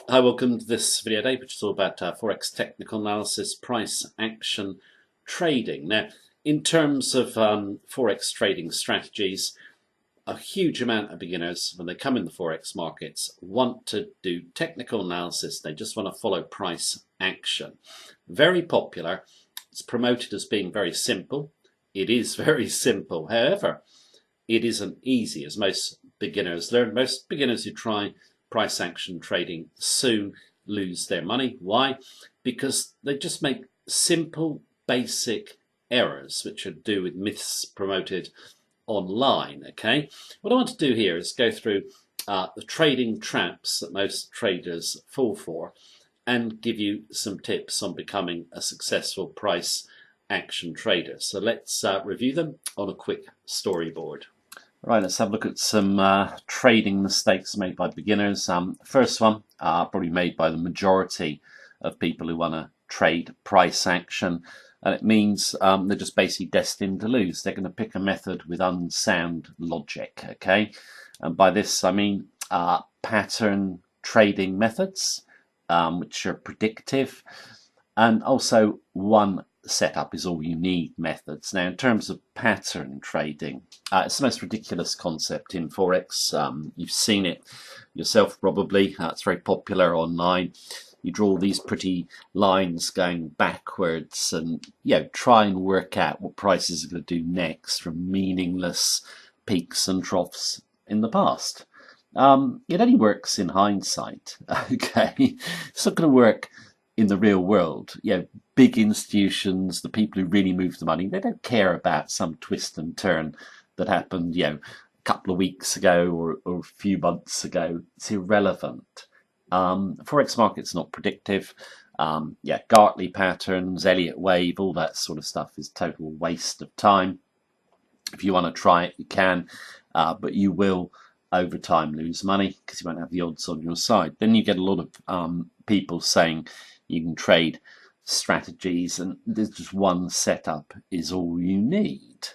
Hi, welcome to this video today, which is all about Forex technical analysis, price action trading. Now, in terms of Forex trading strategies, a huge amount of beginners, when they come in the Forex markets, want to do technical analysis. They just want to follow price action. Very popular. It's promoted as being very simple. It is very simple. However, it isn't easy, as most beginners learn. Most beginners who try price action trading soon lose their money. Why? Because they just make simple, basic errors, which are to do with myths promoted online. Okay, what I want to do here is go through the trading traps that most traders fall for and give you some tips on becoming a successful price action trader. So let's review them on a quick storyboard. Right, let's have a look at some trading mistakes made by beginners. First one, probably made by the majority of people who want to trade price action. And it means they're just basically destined to lose. They're going to pick a method with unsound logic, okay? And by this, I mean pattern trading methods, which are predictive, and also one setup is all you need methods. Now, in terms of pattern trading, it's the most ridiculous concept in Forex. You've seen it yourself probably. It's very popular online. You draw these pretty lines going backwards and try and work out what prices are going to do next from meaningless peaks and troughs in the past. It only works in hindsight. Okay, it's not going to work in the real world. Big institutions, the people who really move the money, they don't care about some twist and turn that happened, a couple of weeks ago or a few months ago. It's irrelevant. Forex market's not predictive. Gartley patterns, Elliott wave, all that sort of stuff is total waste of time. If you want to try it, you can, but you will over time lose money because you won't have the odds on your side. Then you get a lot of people saying you can trade strategies and there's just one setup is all you need.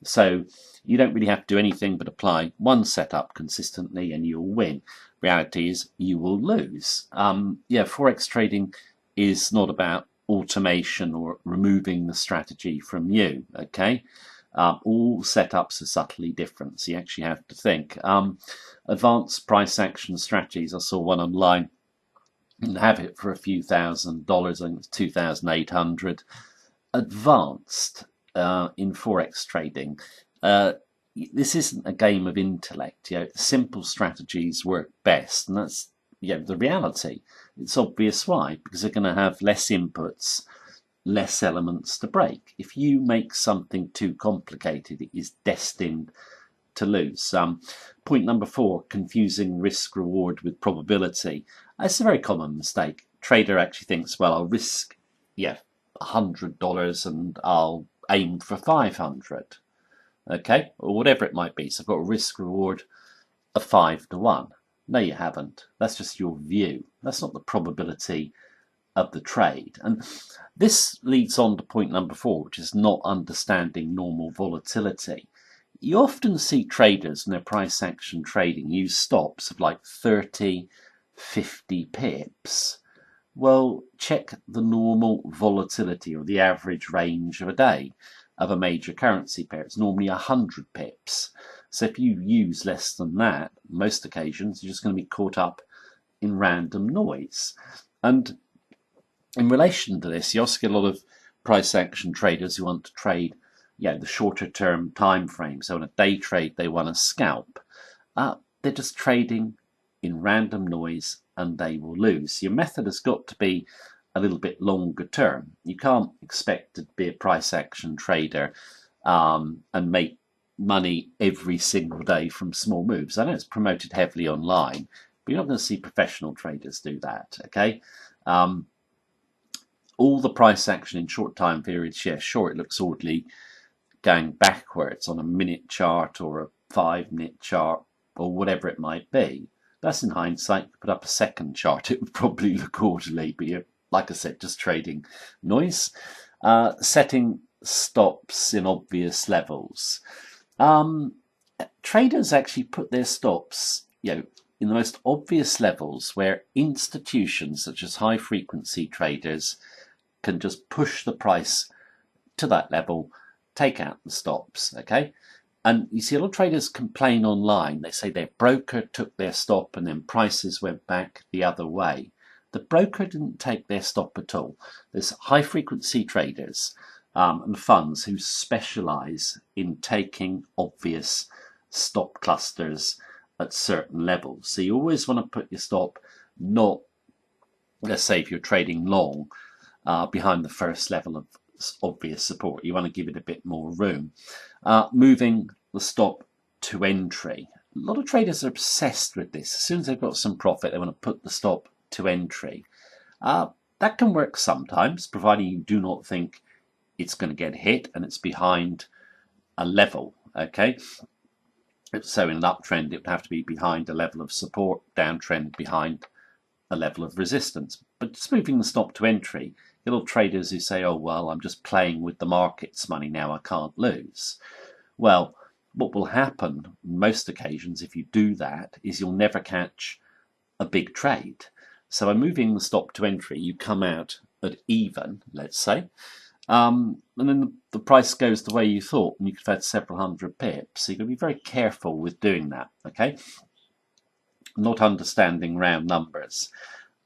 So you don't really have to do anything but apply one setup consistently and you'll win. Reality is you will lose. Forex trading is not about automation or removing the strategy from you, okay? All setups are subtly different, so you actually have to think. Advanced price action strategies, I saw one online, and have it for a few $1,000s, I think it's 2,800. Advanced in Forex trading. This isn't a game of intellect. Simple strategies work best, and that's the reality. It's obvious why, because they're going to have less inputs, less elements to break. If you make something too complicated, it is destined to lose. Point number 4, confusing risk reward with probability. It's a very common mistake. Trader actually thinks, well, I'll risk $100 and I'll aim for 500, okay, or whatever it might be. So I've got a risk reward of 5 to 1. No, you haven't. That's just your view. That's not the probability of the trade. And this leads on to point number 4, which is not understanding normal volatility. You often see traders in their price action trading use stops of like 30, 50 pips. Well, check the normal volatility or the average range of a day of a major currency pair. It's normally 100 pips. So if you use less than that, most occasions, you're just going to be caught up in random noise. And in relation to this, you also get a lot of price action traders who want to trade the shorter term time frame. So in a day trade, they want to scalp. They're just trading in random noise and they will lose. Your method has got to be a little bit longer term. You can't expect to be a price action trader and make money every single day from small moves. I know it's promoted heavily online, but you're not going to see professional traders do that, okay? All the price action in short time periods, sure, it looks orderly going backwards on a minute chart or a 5-minute chart or whatever it might be. That's in hindsight. You put up a second chart, it would probably look orderly, but you're, like I said, just trading noise. Setting stops in obvious levels. Traders actually put their stops, in the most obvious levels where institutions such as high frequency traders can just push the price to that level, take out the stops, okay? And you see a lot of traders complain online. They say their broker took their stop and then prices went back the other way. The broker didn't take their stop at all. There's high frequency traders and funds who specialize in taking obvious stop clusters at certain levels. So you always want to put your stop not, let's say if you're trading long, behind the first level of obvious support. You want to give it a bit more room. Moving the stop to entry. A lot of traders are obsessed with this. As soon as they've got some profit, they want to put the stop to entry. That can work sometimes, providing you do not think it's going to get hit and it's behind a level, okay? So in an uptrend, it would have to be behind a level of support, downtrend behind a level of resistance. But just moving the stop to entry, little traders who say, oh, well, I'm just playing with the market's money now, I can't lose. Well, what will happen on most occasions if you do that is you'll never catch a big trade. So by moving the stop to entry, you come out at even, let's say, and then the price goes the way you thought, and you could have had several hundred pips. So you've got to be very careful with doing that, okay? Not understanding round numbers.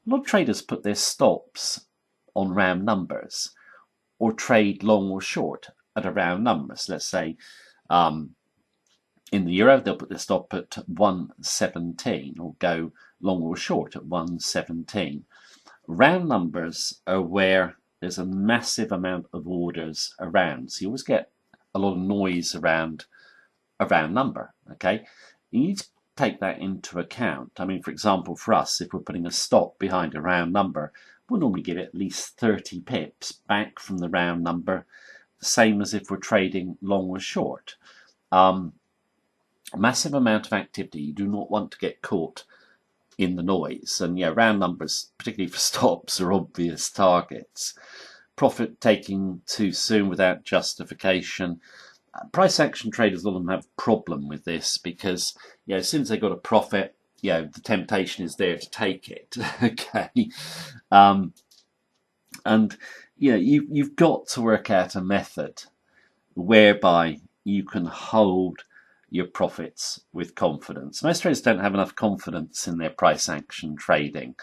A lot of traders put their stops on round numbers or trade long or short at a round number. So let's say in the euro, they'll put their stop at 117 or go long or short at 117. Round numbers are where there's a massive amount of orders around. So you always get a lot of noise around a round number, okay? You need to take that into account. I mean, for example, for us, if we're putting a stop behind a round number, we'll normally get at least 30 pips back from the round number, the same as if we're trading long or short. A massive amount of activity. You do not want to get caught in the noise. And yeah, round numbers, particularly for stops, are obvious targets. Profit taking too soon without justification. Price action traders, a lot of them have a problem with this because, you know, as soon as they've got a profit, you know, the temptation is there to take it. Okay. And, you know, you've got to work out a method whereby you can hold your profits with confidence. Most traders don't have enough confidence in their price action trading.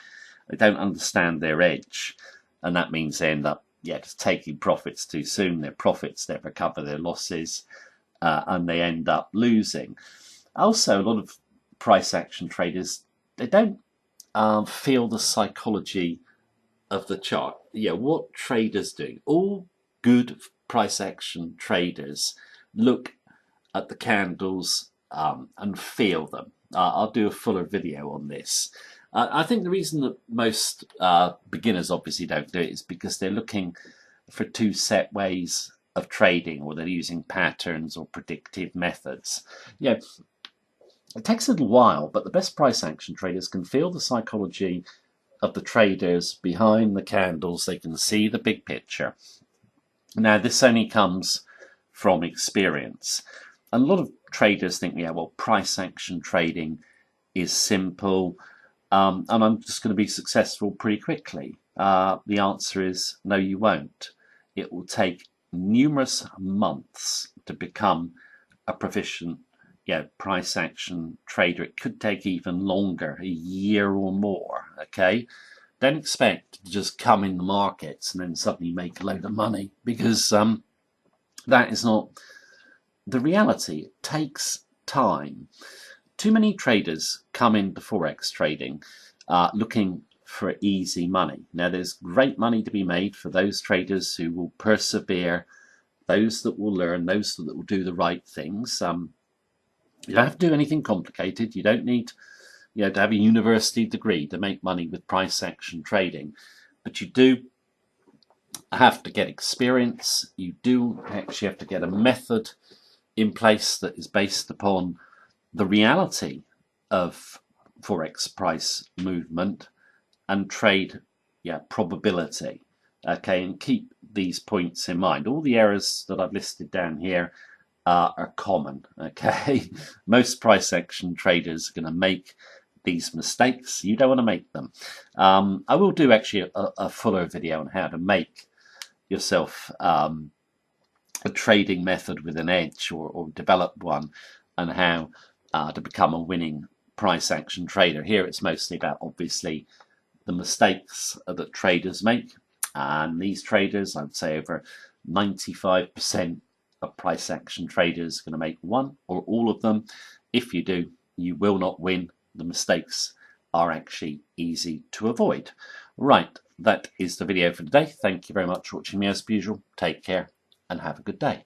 They don't understand their edge, and that means they end up just taking profits too soon. Their profits never cover their losses, and they end up losing. Also, a lot of price action traders, they don't feel the psychology of the chart. Yeah, what traders do, all good price action traders look at the candles and feel them. I'll do a fuller video on this. I think the reason that most beginners obviously don't do it is because they're looking for two set ways of trading, or they're using patterns or predictive methods. Yeah, it takes a little while, but the best price action traders can feel the psychology of the traders behind the candles. They can see the big picture. Now, this only comes from experience. And a lot of traders think, yeah, well, price action trading is simple, and I'm just going to be successful pretty quickly. The answer is no, you won't. It will take numerous months to become a proficient price action trader. It could take even longer, a year or more, okay? Don't expect to just come in the markets and then suddenly make a load of money, because that is not the reality. It takes time. Too many traders come into Forex trading looking for easy money. Now, there's great money to be made for those traders who will persevere, those that will learn, those that will do the right things. You don't have to do anything complicated. You don't need to have a university degree to make money with price action trading. But you do have to get experience. You do actually have to get a method in place that is based upon the reality of Forex price movement and trade probability. Okay, and keep these points in mind. All the errors that I've listed down here are common. Okay, most price action traders are going to make these mistakes. You don't want to make them. I will do actually a fuller video on how to make yourself a trading method with an edge, or develop one, and how to become a winning price action trader. Here it's mostly about, obviously, the mistakes that traders make, and these traders, I would say over 95% of price action traders are going to make one or all of them. If you do, you will not win. The mistakes are actually easy to avoid. Right, that is the video for today. Thank you very much for watching me as usual. Take care and have a good day.